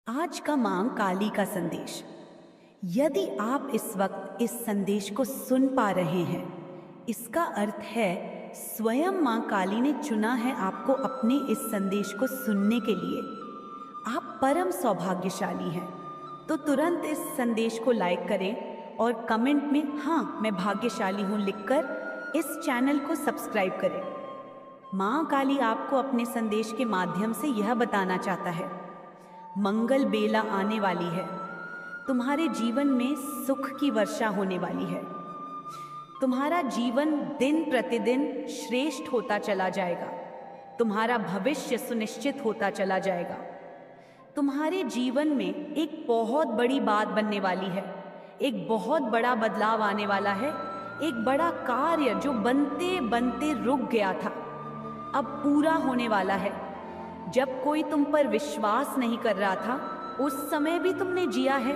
आज का मां काली का संदेश। यदि आप इस वक्त इस संदेश को सुन पा रहे हैं, इसका अर्थ है स्वयं मां काली ने चुना है आपको अपने इस संदेश को सुनने के लिए। आप परम सौभाग्यशाली हैं। तो तुरंत इस संदेश को लाइक करें और कमेंट में हाँ मैं भाग्यशाली हूँ लिखकर इस चैनल को सब्सक्राइब करें। मां काली आपको अपने संदेश के माध्यम से यह बताना चाहता है, मंगल बेला आने वाली है। तुम्हारे जीवन में सुख की वर्षा होने वाली है। तुम्हारा जीवन दिन प्रतिदिन श्रेष्ठ होता चला जाएगा। तुम्हारा भविष्य सुनिश्चित होता चला जाएगा। तुम्हारे जीवन में एक बहुत बड़ी बात बनने वाली है। एक बहुत बड़ा बदलाव आने वाला है। एक बड़ा कार्य जो बनते बनते रुक गया था, अब पूरा होने वाला है। जब कोई तुम पर विश्वास नहीं कर रहा था, उस समय भी तुमने जिया है,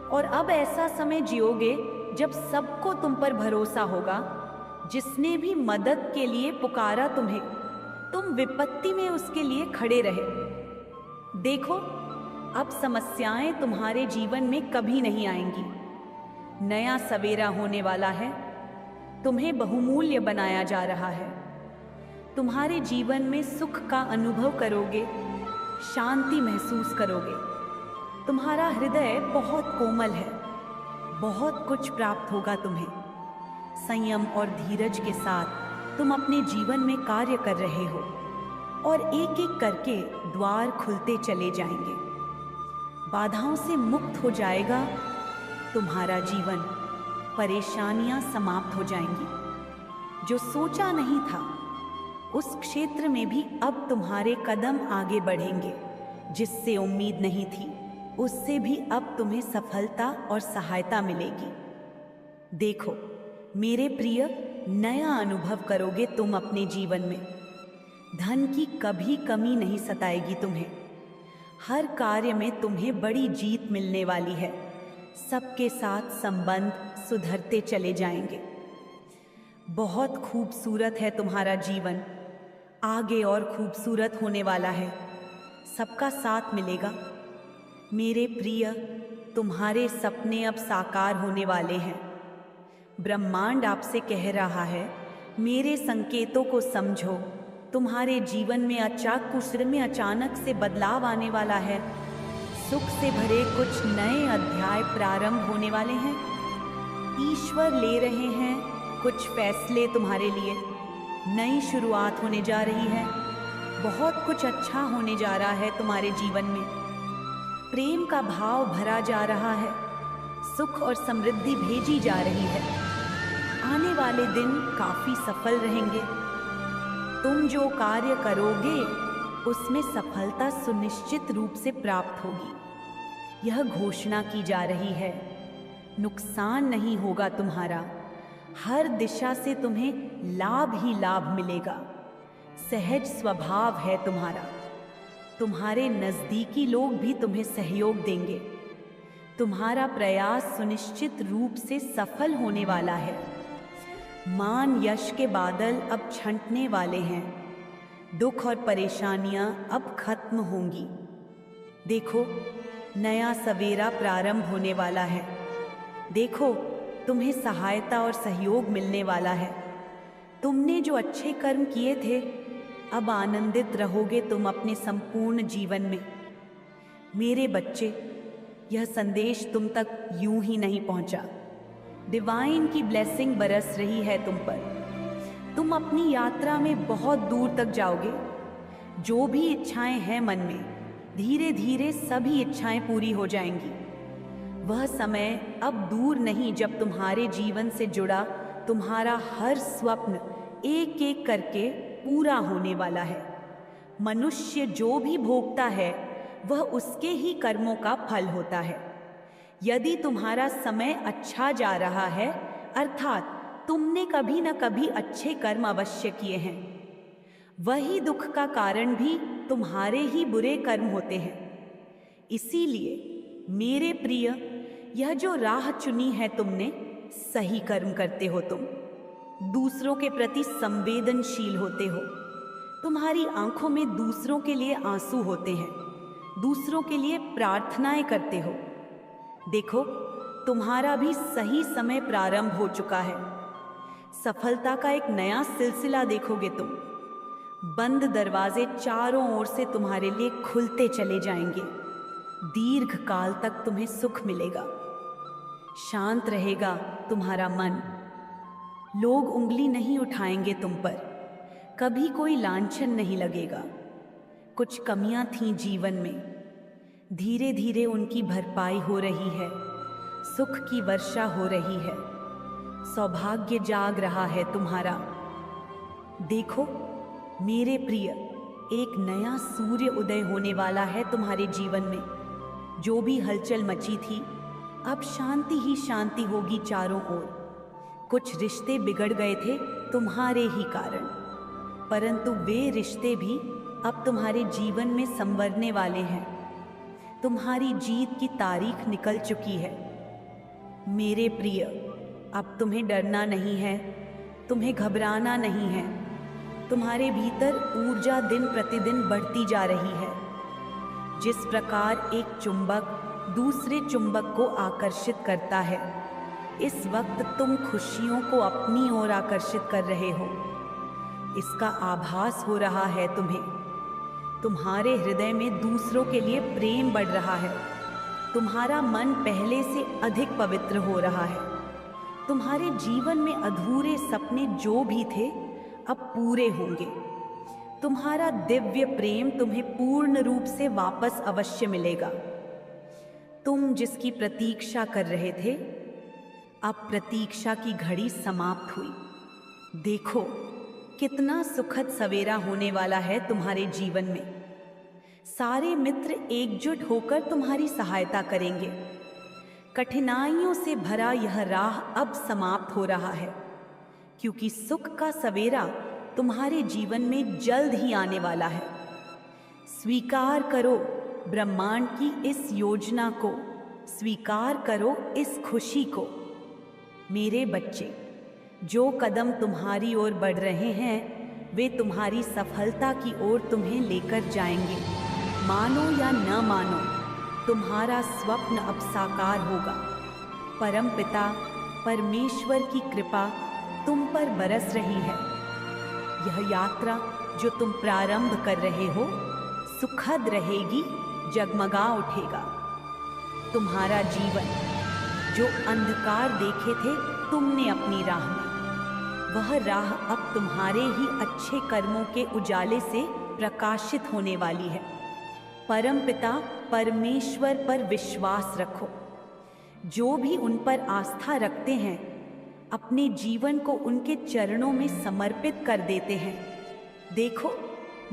और अब ऐसा समय जियोगे जब सबको तुम पर भरोसा होगा। जिसने भी मदद के लिए पुकारा तुम्हें, तुम विपत्ति में उसके लिए खड़े रहे। देखो, अब समस्याएं तुम्हारे जीवन में कभी नहीं आएंगी। नया सवेरा होने वाला है। तुम्हें बहुमूल्य बनाया जा रहा है। तुम्हारे जीवन में सुख का अनुभव करोगे, शांति महसूस करोगे। तुम्हारा हृदय बहुत कोमल है। बहुत कुछ प्राप्त होगा तुम्हें। संयम और धीरज के साथ तुम अपने जीवन में कार्य कर रहे हो, और एक एक करके द्वार खुलते चले जाएंगे। बाधाओं से मुक्त हो जाएगा तुम्हारा जीवन। परेशानियां समाप्त हो जाएंगी। जो सोचा नहीं था, उस क्षेत्र में भी अब तुम्हारे कदम आगे बढ़ेंगे। जिससे उम्मीद नहीं थी, उससे भी अब तुम्हें सफलता और सहायता मिलेगी। देखो मेरे प्रिय, नया अनुभव करोगे तुम अपने जीवन में। धन की कभी कमी नहीं सताएगी तुम्हें। हर कार्य में तुम्हें बड़ी जीत मिलने वाली है। सबके साथ संबंध सुधरते चले जाएंगे। बहुत खूबसूरत है तुम्हारा जीवन। आगे और खूबसूरत होने वाला है। सबका साथ मिलेगा। मेरे प्रिय, तुम्हारे सपने अब साकार होने वाले हैं। ब्रह्मांड आपसे कह रहा है, मेरे संकेतों को समझो। तुम्हारे जीवन में अचानक से बदलाव आने वाला है। सुख से भरे कुछ नए अध्याय प्रारंभ होने वाले हैं। ईश्वर ले रहे हैं कुछ फैसले तुम्हारे लिए। नई शुरुआत होने जा रही है। बहुत कुछ अच्छा होने जा रहा है तुम्हारे जीवन में। प्रेम का भाव भरा जा रहा है। सुख और समृद्धि भेजी जा रही है। आने वाले दिन काफी सफल रहेंगे। तुम जो कार्य करोगे, उसमें सफलता सुनिश्चित रूप से प्राप्त होगी। यह घोषणा की जा रही है, नुकसान नहीं होगा तुम्हारा। हर दिशा से तुम्हें लाभ ही लाभ मिलेगा। सहज स्वभाव है तुम्हारा। तुम्हारे नजदीकी लोग भी तुम्हें सहयोग देंगे। तुम्हारा प्रयास सुनिश्चित रूप से सफल होने वाला है। मान यश के बादल अब छंटने वाले हैं। दुख और परेशानियां अब खत्म होंगी। देखो, नया सवेरा प्रारंभ होने वाला है। देखो, तुम्हें सहायता और सहयोग मिलने वाला है। तुमने जो अच्छे कर्म किए थे, अब आनंदित रहोगे तुम अपने संपूर्ण जीवन में। मेरे बच्चे, यह संदेश तुम तक यूं ही नहीं पहुंचा। डिवाइन की ब्लेसिंग बरस रही है तुम पर। तुम अपनी यात्रा में बहुत दूर तक जाओगे। जो भी इच्छाएं हैं मन में, धीरे धीरे सभी इच्छाएं पूरी हो जाएंगी। वह समय अब दूर नहीं जब तुम्हारे जीवन से जुड़ा तुम्हारा हर स्वप्न एक एक करके पूरा होने वाला है। मनुष्य जो भी भोगता है, वह उसके ही कर्मों का फल होता है। यदि तुम्हारा समय अच्छा जा रहा है, अर्थात तुमने कभी न कभी अच्छे कर्म अवश्य किए हैं, वही दुख का कारण भी तुम्हारे ही बुरे कर्म होते हैं। इसीलिए मेरे प्रिय, यह जो राह चुनी है तुमने, सही कर्म करते हो तुम। दूसरों के प्रति संवेदनशील होते हो। तुम्हारी आंखों में दूसरों के लिए आंसू होते हैं। दूसरों के लिए प्रार्थनाएं करते हो। देखो, तुम्हारा भी सही समय प्रारंभ हो चुका है। सफलता का एक नया सिलसिला देखोगे तुम। बंद दरवाजे चारों ओर से तुम्हारे लिए खुलते चले जाएंगे। दीर्घ काल तक तुम्हें सुख मिलेगा। शांत रहेगा तुम्हारा मन। लोग उंगली नहीं उठाएंगे तुम पर। कभी कोई लांछन नहीं लगेगा। कुछ कमियां थीं जीवन में, धीरे धीरे उनकी भरपाई हो रही है। सुख की वर्षा हो रही है। सौभाग्य जाग रहा है तुम्हारा। देखो मेरे प्रिय, एक नया सूर्य उदय होने वाला है तुम्हारे जीवन में। जो भी हलचल मची थी, अब शांति ही शांति होगी चारों ओर। कुछ रिश्ते बिगड़ गए थे तुम्हारे ही कारण, परंतु वे रिश्ते भी अब तुम्हारे जीवन में संवरने वाले हैं। तुम्हारी जीत की तारीख निकल चुकी है। मेरे प्रिय, अब तुम्हें डरना नहीं है, तुम्हें घबराना नहीं है। तुम्हारे भीतर ऊर्जा दिन प्रतिदिन बढ़ती जा रही है। जिस प्रकार एक चुंबक दूसरे चुंबक को आकर्षित करता है, इस वक्त तुम खुशियों को अपनी ओर आकर्षित कर रहे हो। इसका आभास हो रहा है तुम्हें। तुम्हारे हृदय में दूसरों के लिए प्रेम बढ़ रहा है। तुम्हारा मन पहले से अधिक पवित्र हो रहा है। तुम्हारे जीवन में अधूरे सपने जो भी थे, अब पूरे होंगे। तुम्हारा दिव्य प्रेम तुम्हें पूर्ण रूप से वापस अवश्य मिलेगा। तुम जिसकी प्रतीक्षा कर रहे थे, अब प्रतीक्षा की घड़ी समाप्त हुई। देखो कितना सुखद सवेरा होने वाला है तुम्हारे जीवन में। सारे मित्र एकजुट होकर तुम्हारी सहायता करेंगे। कठिनाइयों से भरा यह राह अब समाप्त हो रहा है, क्योंकि सुख का सवेरा तुम्हारे जीवन में जल्द ही आने वाला है। स्वीकार करो ब्रह्मांड की इस योजना को, स्वीकार करो इस खुशी को। मेरे बच्चे, जो कदम तुम्हारी ओर बढ़ रहे हैं, वे तुम्हारी सफलता की ओर तुम्हें लेकर जाएंगे। मानो या न मानो, तुम्हारा स्वप्न अब साकार होगा। परमपिता परमेश्वर की कृपा तुम पर बरस रही है। यह यात्रा जो तुम प्रारंभ कर रहे हो, सुखद रहेगी, जगमगा उठेगा। तुम्हारा जीवन जो अंधकार देखे थे तुमने अपनी राह में, वह राह अब तुम्हारे ही अच्छे कर्मों के उजाले से प्रकाशित होने वाली है। परमपिता परमेश्वर पर विश्वास रखो। जो भी उन पर आस्था रखते हैं, अपने जीवन को उनके चरणों में समर्पित कर देते हैं। देखो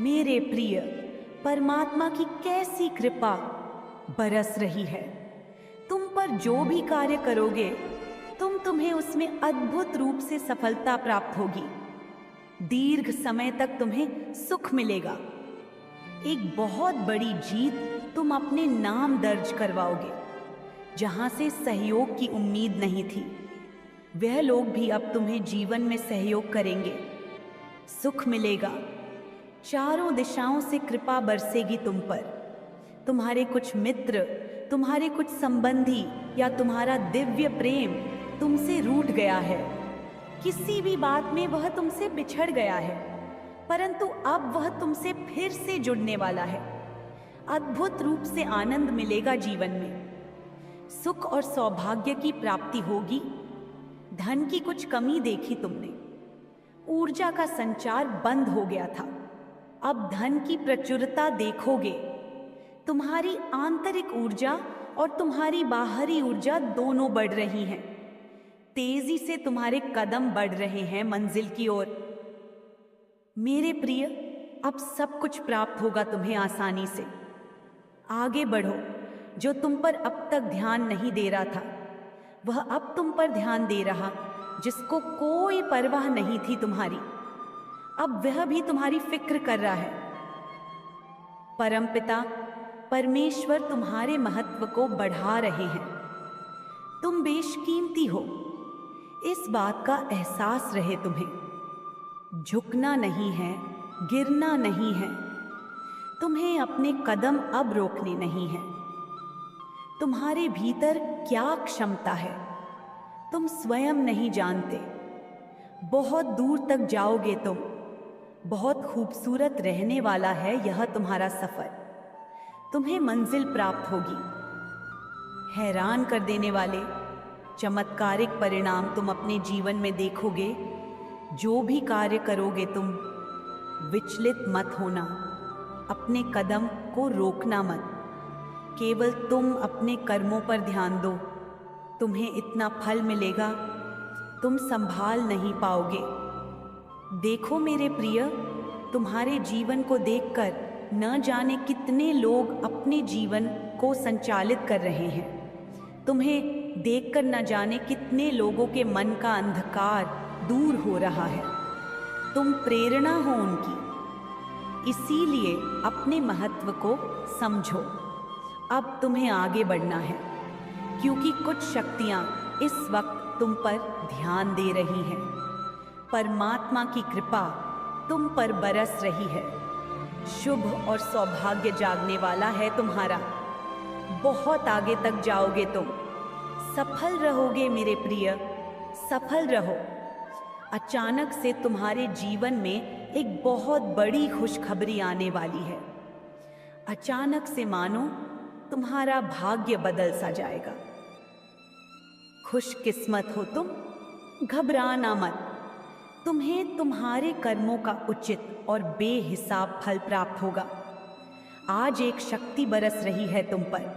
मेरे प्रिय, परमात्मा की कैसी कृपा बरस रही है। तुम पर जो भी कार्य करोगे, तुम्हें उसमें अद्भुत रूप से सफलता प्राप्त होगी। दीर्घ समय तक तुम्हें सुख मिलेगा। एक बहुत बड़ी जीत तुम अपने नाम दर्ज करवाओगे। जहां से सहयोग की उम्मीद नहीं थी, वह लोग भी अब तुम्हें जीवन में सहयोग करेंगे। सुख मिलेगा। चारों दिशाओं से कृपा बरसेगी तुम पर। तुम्हारे कुछ मित्र, तुम्हारे कुछ संबंधी या तुम्हारा दिव्य प्रेम तुमसे रूठ गया है। किसी भी बात में वह तुमसे बिछड़ गया है, परंतु अब वह तुमसे फिर से जुड़ने वाला है। अद्भुत रूप से आनंद मिलेगा जीवन में। सुख और सौभाग्य की प्राप्ति होगी। धन की कुछ कमी देखी तुमने। ऊर्जा का संचार बंद हो गया था। अब धन की प्रचुरता देखोगे। तुम्हारी आंतरिक ऊर्जा और तुम्हारी बाहरी ऊर्जा दोनों बढ़ रही हैं। तेजी से तुम्हारे कदम बढ़ रहे हैं मंजिल की ओर। मेरे प्रिय, अब सब कुछ प्राप्त होगा तुम्हें आसानी से। आगे बढ़ो। जो तुम पर अब तक ध्यान नहीं दे रहा था, वह अब तुम पर ध्यान दे रहा। जिसको कोई परवाह नहीं थी तुम्हारी, अब वह भी तुम्हारी फिक्र कर रहा है। परमपिता परमेश्वर तुम्हारे महत्व को बढ़ा रहे हैं। तुम बेशकीमती हो, इस बात का एहसास रहे तुम्हें। झुकना नहीं है, गिरना नहीं है। तुम्हें अपने कदम अब रोकने नहीं हैं। तुम्हारे भीतर क्या क्षमता है तुम स्वयं नहीं जानते। बहुत दूर तक जाओगे तुम। बहुत खूबसूरत रहने वाला है यह तुम्हारा सफर। तुम्हें मंजिल प्राप्त होगी। हैरान कर देने वाले चमत्कारिक परिणाम तुम अपने जीवन में देखोगे। जो भी कार्य करोगे तुम, विचलित मत होना। अपने कदम को रोकना मत। केवल तुम अपने कर्मों पर ध्यान दो। तुम्हें इतना फल मिलेगा तुम संभाल नहीं पाओगे। देखो मेरे प्रिय, तुम्हारे जीवन को देखकर न जाने कितने लोग अपने जीवन को संचालित कर रहे हैं। तुम्हें देखकर न जाने कितने लोगों के मन का अंधकार दूर हो रहा है। तुम प्रेरणा हो उनकी। इसीलिए अपने महत्व को समझो। अब तुम्हें आगे बढ़ना है, क्योंकि कुछ शक्तियां इस वक्त तुम पर ध्यान दे रही हैं। परमात्मा की कृपा तुम पर बरस रही है। शुभ और सौभाग्य जागने वाला है तुम्हारा। बहुत आगे तक जाओगे तुम। सफल रहोगे मेरे प्रिय, सफल रहो। अचानक से तुम्हारे जीवन में एक बहुत बड़ी खुशखबरी आने वाली है। अचानक से मानो तुम्हारा भाग्य बदल सा जाएगा। खुशकिस्मत हो तुम, घबराना मत। तुम्हें तुम्हारे कर्मों का उचित और बेहिसाब फल प्राप्त होगा। आज एक शक्ति बरस रही है तुम पर।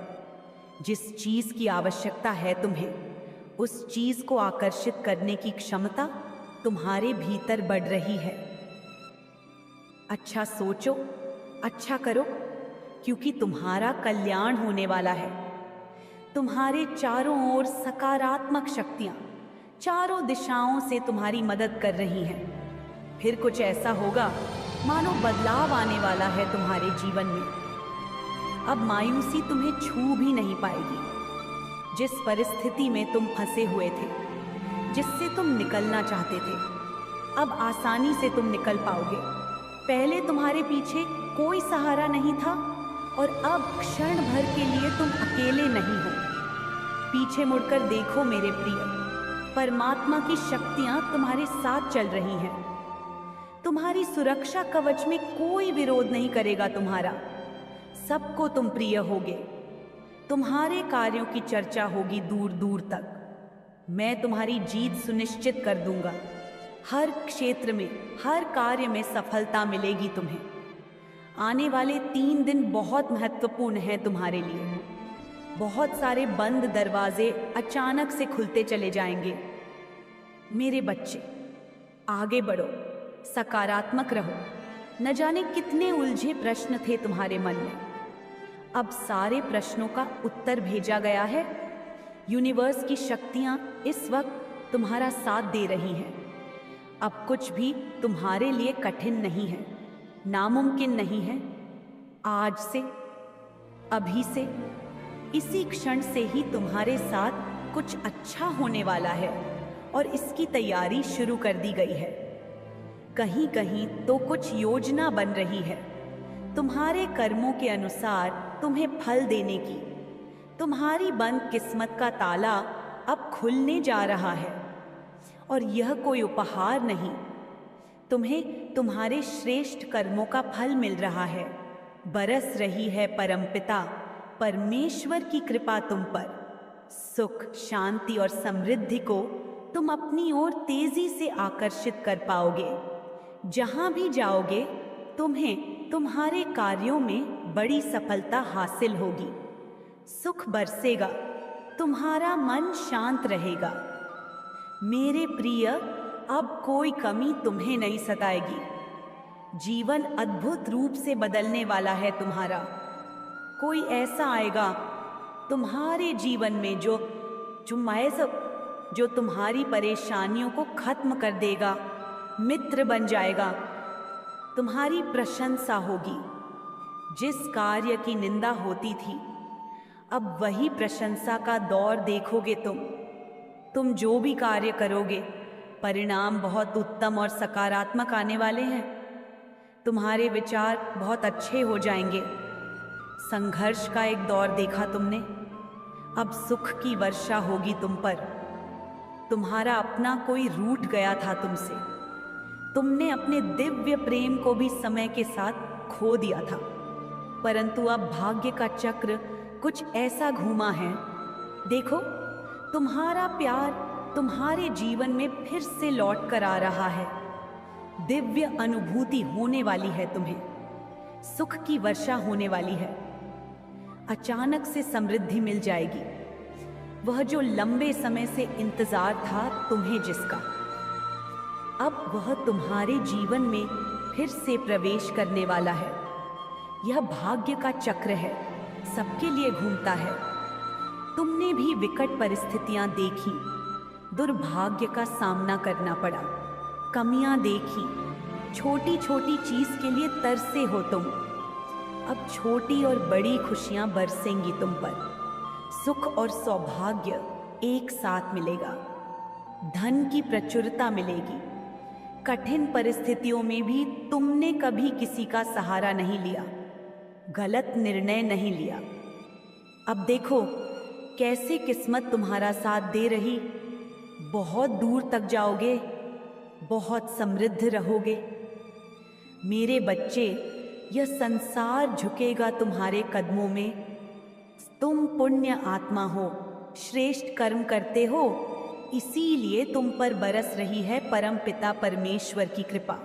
जिस चीज की आवश्यकता है तुम्हें, उस चीज को आकर्षित करने की क्षमता तुम्हारे भीतर बढ़ रही है। अच्छा सोचो, अच्छा करो, क्योंकि तुम्हारा कल्याण होने वाला है। तुम्हारे चारों ओर सकारात्मक शक्तियां चारों दिशाओं से तुम्हारी मदद कर रही हैं। फिर कुछ ऐसा होगा मानो बदलाव आने वाला है तुम्हारे जीवन में। अब मायूसी तुम्हें छू भी नहीं पाएगी। जिस परिस्थिति में तुम फंसे हुए थे, जिससे तुम निकलना चाहते थे, अब आसानी से तुम निकल पाओगे। पहले तुम्हारे पीछे कोई सहारा नहीं था और अब क्षण भर के लिए तुम अकेले नहीं हो। पीछे मुड़कर देखो मेरे प्रिय, परमात्मा की शक्तियां तुम्हारे साथ चल रही हैं। तुम्हारी सुरक्षा कवच में कोई विरोध नहीं करेगा तुम्हारा। सबको तुम प्रिय होगे। तुम्हारे कार्यों की चर्चा होगी दूर दूर तक। मैं तुम्हारी जीत सुनिश्चित कर दूंगा। हर क्षेत्र में, हर कार्य में सफलता मिलेगी तुम्हें। आने वाले 3 दिन बहुत महत्वपूर्ण हैं तुम्हारे लिए। बहुत सारे बंद दरवाजे अचानक से खुलते चले जाएंगे। मेरे बच्चे, आगे बढ़ो, सकारात्मक रहो। न जाने कितने उलझे प्रश्न थे तुम्हारे मन में। अब सारे प्रश्नों का उत्तर भेजा गया है। यूनिवर्स की शक्तियां इस वक्त तुम्हारा साथ दे रही हैं। अब कुछ भी तुम्हारे लिए कठिन नहीं है, नामुमकिन नहीं है। आज से, अभी से, इसी क्षण से ही तुम्हारे साथ कुछ अच्छा होने वाला है और इसकी तैयारी शुरू कर दी गई है। कहीं कहीं तो कुछ योजना बन रही है तुम्हारे कर्मों के अनुसार तुम्हें फल देने की। तुम्हारी बंद किस्मत का ताला अब खुलने जा रहा है और यह कोई उपहार नहीं, तुम्हें तुम्हारे श्रेष्ठ कर्मों का फल मिल रहा है। बरस रही है परमपिता परमेश्वर की कृपा तुम पर। सुख, शांति और समृद्धि को तुम अपनी ओर तेजी से आकर्षित कर पाओगे। जहां भी जाओगे तुम्हें तुम्हारे कार्यों में बड़ी सफलता हासिल होगी। सुख बरसेगा, तुम्हारा मन शांत रहेगा। मेरे प्रिय, अब कोई कमी तुम्हें नहीं सताएगी। जीवन अद्भुत रूप से बदलने वाला है तुम्हारा। कोई ऐसा आएगा तुम्हारे जीवन में जो तुम्हारी परेशानियों को खत्म कर देगा, मित्र बन जाएगा, तुम्हारी प्रशंसा होगी। जिस कार्य की निंदा होती थी, अब वही प्रशंसा का दौर देखोगे तुम जो भी कार्य करोगे, परिणाम बहुत उत्तम और सकारात्मक आने वाले हैं। तुम्हारे विचार बहुत अच्छे हो जाएंगे। संघर्ष का एक दौर देखा तुमने, अब सुख की वर्षा होगी तुम पर। तुम्हारा अपना कोई रूठ गया था तुमसे, तुमने अपने दिव्य प्रेम को भी समय के साथ खो दिया था, परंतु अब भाग्य का चक्र कुछ ऐसा घूमा है। देखो, तुम्हारा प्यार तुम्हारे जीवन में फिर से लौट कर आ रहा है। दिव्य अनुभूति होने वाली है तुम्हें, सुख की वर्षा होने वाली है। अचानक से समृद्धि मिल जाएगी, वह जो लंबे समय से इंतजार था तुम्हें जिसका, अब वह तुम्हारे जीवन में फिर से प्रवेश करने वाला है। यह भाग्य का चक्र है, सबके लिए घूमता है। तुमने भी विकट परिस्थितियां देखी, दुर्भाग्य का सामना करना पड़ा, कमियां देखी, छोटी छोटी चीज के लिए तरसे हो तुम। अब छोटी और बड़ी खुशियां बरसेंगी तुम पर, सुख और सौभाग्य एक साथ मिलेगा, धन की प्रचुरता मिलेगी। कठिन परिस्थितियों में भी तुमने कभी किसी का सहारा नहीं लिया, गलत निर्णय नहीं लिया। अब देखो कैसे किस्मत तुम्हारा साथ दे रही। बहुत दूर तक जाओगे, बहुत समृद्ध रहोगे। मेरे बच्चे, यह संसार झुकेगा तुम्हारे कदमों में। तुम पुण्य आत्मा हो, श्रेष्ठ कर्म करते हो, इसीलिए तुम पर बरस रही है परम पिता परमेश्वर की कृपा।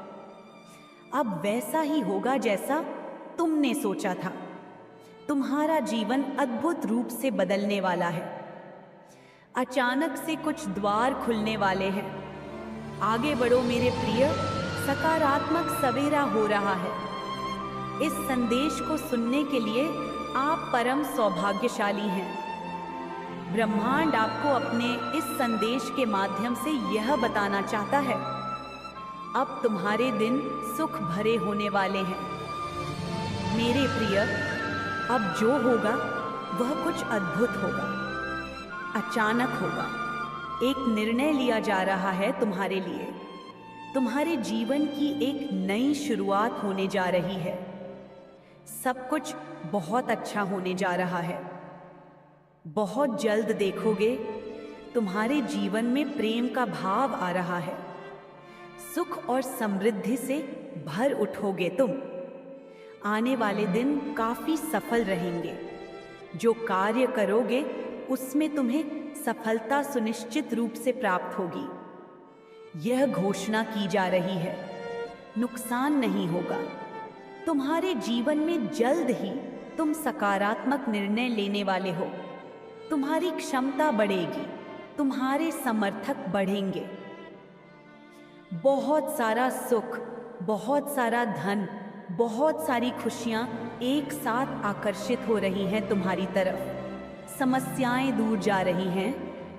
अब वैसा ही होगा जैसा तुमने सोचा था। तुम्हारा जीवन अद्भुत रूप से बदलने वाला है। अचानक से कुछ द्वार खुलने वाले हैं। आगे बढ़ो मेरे प्रिय, सकारात्मक सवेरा हो रहा है। इस संदेश को सुनने के लिए आप परम सौभाग्यशाली हैं। ब्रह्मांड आपको अपने इस संदेश के माध्यम से यह बताना चाहता है, अब तुम्हारे दिन सुख भरे होने वाले हैं। मेरे प्रिय, अब जो होगा वह कुछ अद्भुत होगा, अचानक होगा। एक निर्णय लिया जा रहा है तुम्हारे लिए। तुम्हारे जीवन की एक नई शुरुआत होने जा रही है। सब कुछ बहुत अच्छा होने जा रहा है। बहुत जल्द देखोगे तुम्हारे जीवन में प्रेम का भाव आ रहा है। सुख और समृद्धि से भर उठोगे तुम। आने वाले दिन काफी सफल रहेंगे। जो कार्य करोगे उसमें तुम्हें सफलता सुनिश्चित रूप से प्राप्त होगी। यह घोषणा की जा रही है, नुकसान नहीं होगा। तुम्हारे जीवन में जल्द ही तुम सकारात्मक निर्णय लेने वाले हो। तुम्हारी क्षमता बढ़ेगी, तुम्हारे समर्थक बढ़ेंगे। बहुत सारा सुख, बहुत सारा धन, बहुत सारी खुशियां एक साथ आकर्षित हो रही हैं तुम्हारी तरफ। समस्याएं दूर जा रही हैं,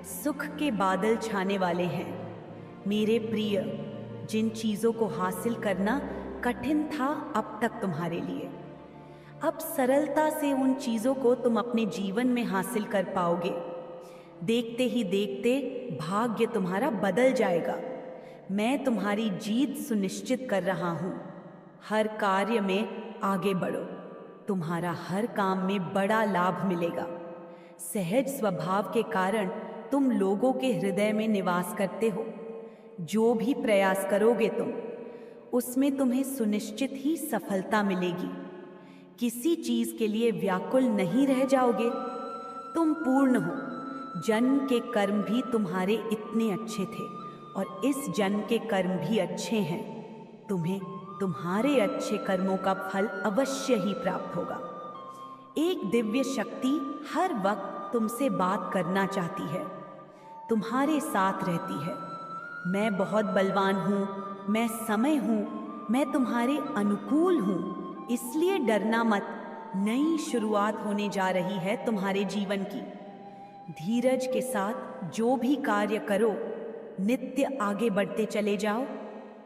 सुख के बादल छाने वाले हैं। मेरे प्रिय, जिन चीजों को हासिल करना कठिन था अब तक तुम्हारे लिए, अब सरलता से उन चीजों को तुम अपने जीवन में हासिल कर पाओगे। देखते ही देखते भाग्य तुम्हारा बदल जाएगा। मैं तुम्हारी जीत सुनिश्चित कर रहा हूं। हर कार्य में आगे बढ़ो, तुम्हारा हर काम में बड़ा लाभ मिलेगा। सहज स्वभाव के कारण तुम लोगों के हृदय में निवास करते हो। जो भी प्रयास करोगे तुम, उसमें तुम्हें सुनिश्चित ही सफलता मिलेगी। किसी चीज के लिए व्याकुल नहीं रह जाओगे। तुम पूर्ण हो। जन्म के कर्म भी तुम्हारे इतने अच्छे थे और इस जन्म के कर्म भी अच्छे हैं। तुम्हें तुम्हारे अच्छे कर्मों का फल अवश्य ही प्राप्त होगा। एक दिव्य शक्ति हर वक्त तुमसे बात करना चाहती है, तुम्हारे साथ रहती है। मैं बहुत बलवान हूँ, मैं समय हूँ, मैं तुम्हारे अनुकूल हूँ, इसलिए डरना मत। नई शुरुआत होने जा रही है तुम्हारे जीवन की। धीरज के साथ जो भी कार्य करो, नित्य आगे बढ़ते चले जाओ।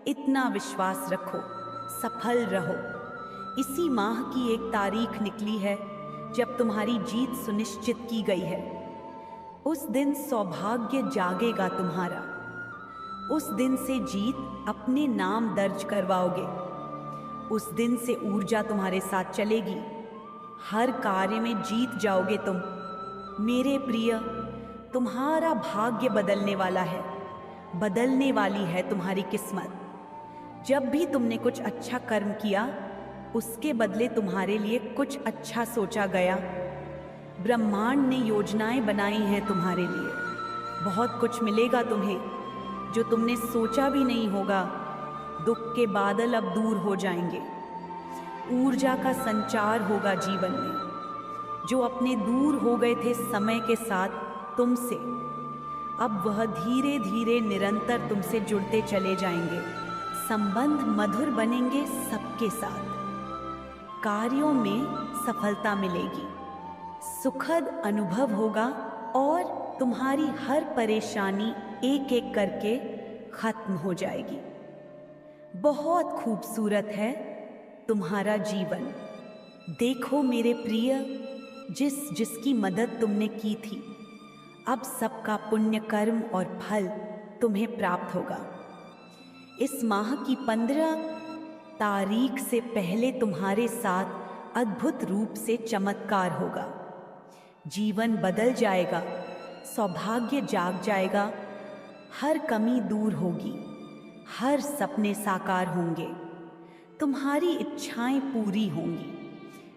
इतना विश्वास रखो, सफल रहो। इसी माह की एक तारीख निकली है जब तुम्हारी जीत सुनिश्चित की गई है। उस दिन सौभाग्य जागेगा तुम्हारा। उस दिन से जीत अपने नाम दर्ज करवाओगे। उस दिन से ऊर्जा तुम्हारे साथ चलेगी। हर कार्य में जीत जाओगे तुम। मेरे प्रिय, तुम्हारा भाग्य बदलने वाला है, बदलने वाली है तुम्हारी किस्मत। जब भी तुमने कुछ अच्छा कर्म किया, उसके बदले तुम्हारे लिए कुछ अच्छा सोचा गया। ब्रह्मांड ने योजनाएं बनाई हैं तुम्हारे लिए। बहुत कुछ मिलेगा तुम्हें जो तुमने सोचा भी नहीं होगा। दुख के बादल अब दूर हो जाएंगे। ऊर्जा का संचार होगा जीवन में। जो अपने दूर हो गए थे समय के साथ तुमसे, अब वह धीरे धीरे निरंतर तुमसे जुड़ते चले जाएंगे। संबंध मधुर बनेंगे सबके साथ। कार्यों में सफलता मिलेगी। सुखद अनुभव होगा और तुम्हारी हर परेशानी एक एक करके खत्म हो जाएगी। बहुत खूबसूरत है तुम्हारा जीवन। देखो मेरे प्रिय, जिसकी मदद तुमने की थी, अब सबका पुण्य कर्म और फल तुम्हें प्राप्त होगा। इस माह की 15 तारीख से पहले तुम्हारे साथ अद्भुत रूप से चमत्कार होगा। जीवन बदल जाएगा, सौभाग्य जाग जाएगा, हर कमी दूर होगी, हर सपने साकार होंगे, तुम्हारी इच्छाएं पूरी होंगी।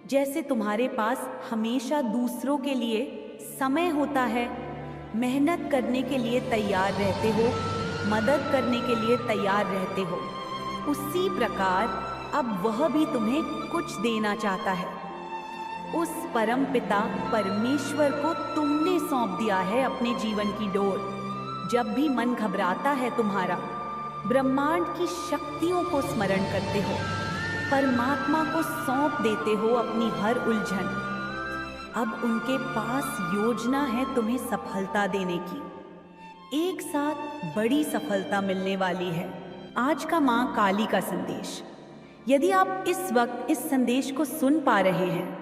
जैसे तुम्हारे पास हमेशा दूसरों के लिए समय होता है, मेहनत करने के लिए तैयार रहते हो, मदद करने के लिए तैयार रहते हो, उसी प्रकार अब वह भी तुम्हें कुछ देना चाहता है। उस परम पिता परमेश्वर को तुमने सौंप दिया है अपने जीवन की डोर। जब भी मन घबराता है तुम्हारा, ब्रह्मांड की शक्तियों को स्मरण करते हो, परमात्मा को सौंप देते हो अपनी हर उलझन। अब उनके पास योजना है तुम्हें सफलता देने की। एक साथ बड़ी सफलता मिलने वाली है। आज का मां काली का संदेश। यदि आप इस वक्त इस संदेश को सुन पा रहे हैं,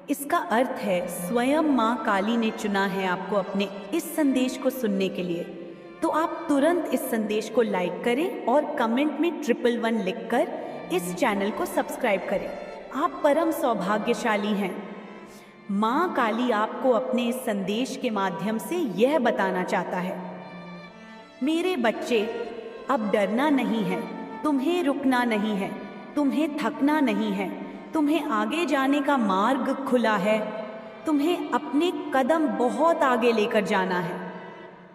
इसका अर्थ है स्वयं मां काली ने चुना है आपको अपने इस संदेश को सुनने के लिए। तो आप तुरंत इस संदेश को लाइक करें और कमेंट में 111 लिखकर इस चैनल को सब्सक्राइब करें। आप परम सौभाग्यशाली हैं। मां काली आपको अपने इस संदेश के माध्यम से यह बताना चाहता है, मेरे बच्चे, अब डरना नहीं है, तुम्हें रुकना नहीं है, तुम्हें थकना नहीं है, तुम्हें आगे जाने का मार्ग खुला है, तुम्हें अपने कदम बहुत आगे लेकर जाना है।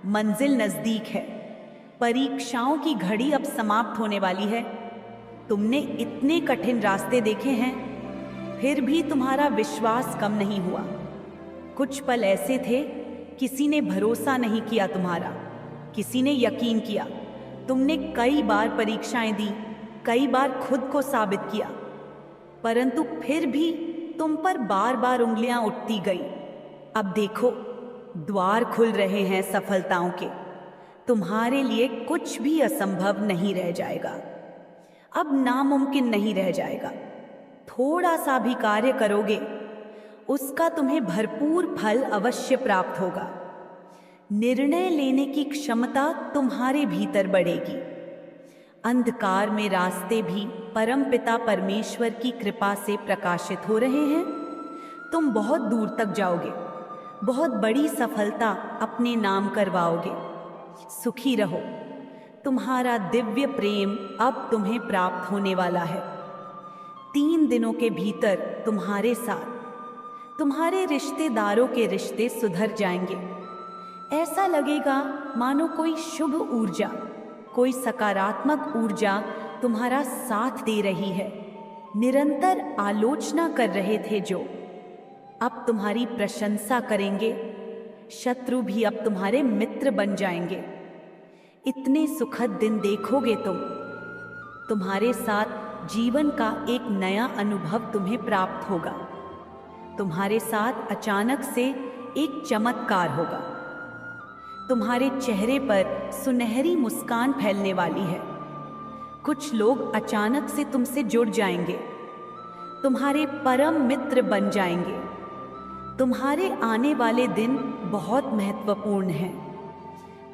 मंजिल नजदीक है। परीक्षाओं की घड़ी अब समाप्त होने वाली है। तुमने इतने कठिन रास्ते देखे हैं, फिर भी तुम्हारा विश्वास कम नहीं हुआ। कुछ पल ऐसे थे, किसी ने भरोसा नहीं किया तुम्हारा, किसी ने यकीन किया। तुमने कई बार परीक्षाएं दी, कई बार खुद को साबित किया, परंतु फिर भी तुम पर बार बार उंगलियां उठती गई। अब देखो, द्वार खुल रहे हैं सफलताओं के। तुम्हारे लिए कुछ भी असंभव नहीं रह जाएगा। अब नामुमकिन नहीं रह जाएगा। थोड़ा सा भी कार्य करोगे, उसका तुम्हें भरपूर फल अवश्य प्राप्त होगा। निर्णय लेने की क्षमता तुम्हारे भीतर बढ़ेगी। अंधकार में रास्ते भी परमपिता परमेश्वर की कृपा से प्रकाशित हो रहे हैं। तुम बहुत दूर तक जाओगे, बहुत बड़ी सफलता अपने नाम करवाओगे। सुखी रहो। तुम्हारा दिव्य प्रेम अब तुम्हें प्राप्त होने वाला है। 3 दिनों के भीतर तुम्हारे साथ तुम्हारे रिश्तेदारों के रिश्ते सुधर जाएंगे। ऐसा लगेगा मानो कोई शुभ ऊर्जा, कोई सकारात्मक ऊर्जा तुम्हारा साथ दे रही है। निरंतर आलोचना कर रहे थे जो, अब तुम्हारी प्रशंसा करेंगे। शत्रु भी अब तुम्हारे मित्र बन जाएंगे। इतने सुखद दिन देखोगे तुम। तुम्हारे साथ जीवन का एक नया अनुभव तुम्हें प्राप्त होगा। तुम्हारे साथ अचानक से एक चमत्कार होगा। तुम्हारे चेहरे पर सुनहरी मुस्कान फैलने वाली है। कुछ लोग अचानक से तुमसे जुड़ जाएंगे, तुम्हारे परम मित्र बन जाएंगे। तुम्हारे आने वाले दिन बहुत महत्वपूर्ण हैं।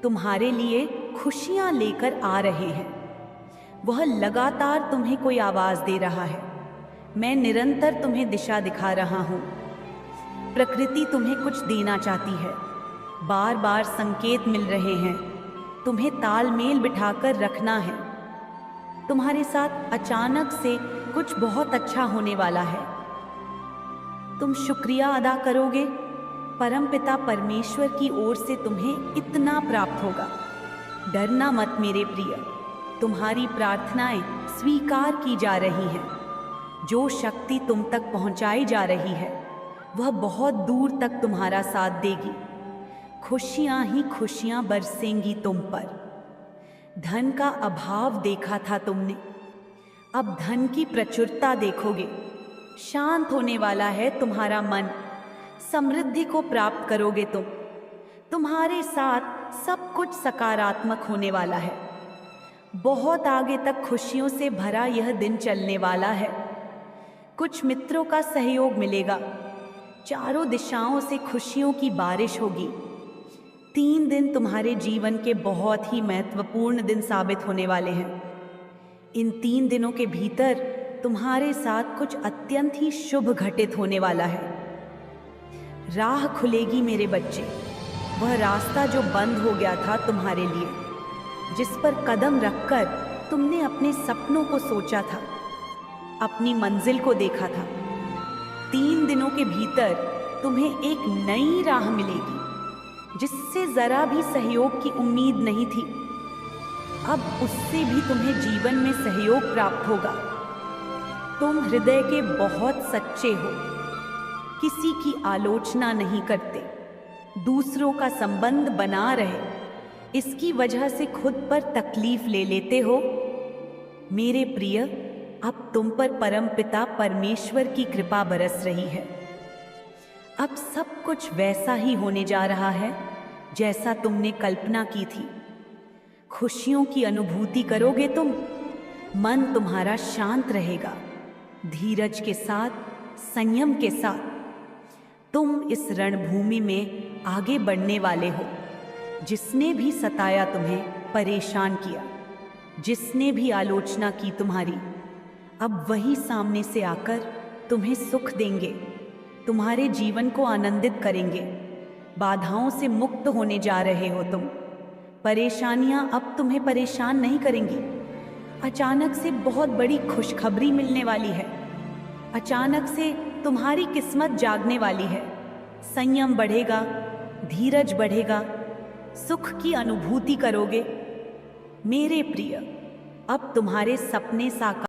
तुम्हारे लिए खुशियां लेकर आ रहे हैं। वह लगातार तुम्हें कोई आवाज दे रहा है। मैं निरंतर तुम्हें दिशा दिखा रहा हूँ। प्रकृति तुम्हें कुछ देना चाहती है। बार बार संकेत मिल रहे हैं। तुम्हें तालमेल बिठाकर रखना है। तुम्हारे साथ अचानक से कुछ बहुत अच्छा होने वाला है। तुम शुक्रिया अदा करोगे। परमपिता परमेश्वर की ओर से तुम्हें इतना प्राप्त होगा। डरना मत मेरे प्रिय, तुम्हारी प्रार्थनाएं स्वीकार की जा रही हैं। जो शक्ति तुम तक पहुंचाई जा रही है वह बहुत दूर तक तुम्हारा साथ देगी। खुशियां ही खुशियां बरसेंगी तुम पर। धन का अभाव देखा था तुमने, अब धन की प्रचुरता देखोगे। शांत होने वाला है तुम्हारा मन। समृद्धि को प्राप्त करोगे तुम। तुम्हारे साथ सब कुछ सकारात्मक होने वाला है। बहुत आगे तक खुशियों से भरा यह दिन चलने वाला है। कुछ मित्रों का सहयोग मिलेगा। चारों दिशाओं से खुशियों की बारिश होगी। 3 दिन तुम्हारे जीवन के बहुत ही महत्वपूर्ण दिन साबित होने वाले हैं। इन 3 दिनों के भीतर तुम्हारे साथ कुछ अत्यंत ही शुभ घटित होने वाला है। राह खुलेगी मेरे बच्चे। वह रास्ता जो बंद हो गया था तुम्हारे लिए, जिस पर कदम रखकर तुमने अपने सपनों को सोचा था, अपनी मंजिल को देखा था। 3 दिनों के भीतर तुम्हें एक नई राह मिलेगी जिससे जरा भी सहयोग की उम्मीद नहीं थी। अब उससे भी तुम्हें जीवन में सहयोग प्राप्त होगा। तुम हृदय के बहुत सच्चे हो। किसी की आलोचना नहीं करते। दूसरों का संबंध बना रहे, इसकी वजह से खुद पर तकलीफ ले लेते हो। मेरे प्रिय, अब तुम पर परमपिता परमेश्वर की कृपा बरस रही है। अब सब कुछ वैसा ही होने जा रहा है जैसा तुमने कल्पना की थी। खुशियों की अनुभूति करोगे तुम। मन तुम्हारा शांत रहेगा। धीरज के साथ, संयम के साथ तुम इस रणभूमि में आगे बढ़ने वाले हो। जिसने भी सताया, तुम्हें परेशान किया, जिसने भी आलोचना की तुम्हारी, अब वही सामने से आकर तुम्हें सुख देंगे, तुम्हारे जीवन को आनंदित करेंगे। बाधाओं से मुक्त होने जा रहे हो तुम। परेशानियां अब तुम्हें परेशान नहीं करेंगी। अचानक से बहुत बड़ी खुशखबरी मिलने वाली है। अचानक से तुम्हारी किस्मत जागने वाली है। संयम बढ़ेगा, धीरज बढ़ेगा, सुख की अनुभूति करोगे। मेरे प्रिय, अब तुम्हारे सपने साकार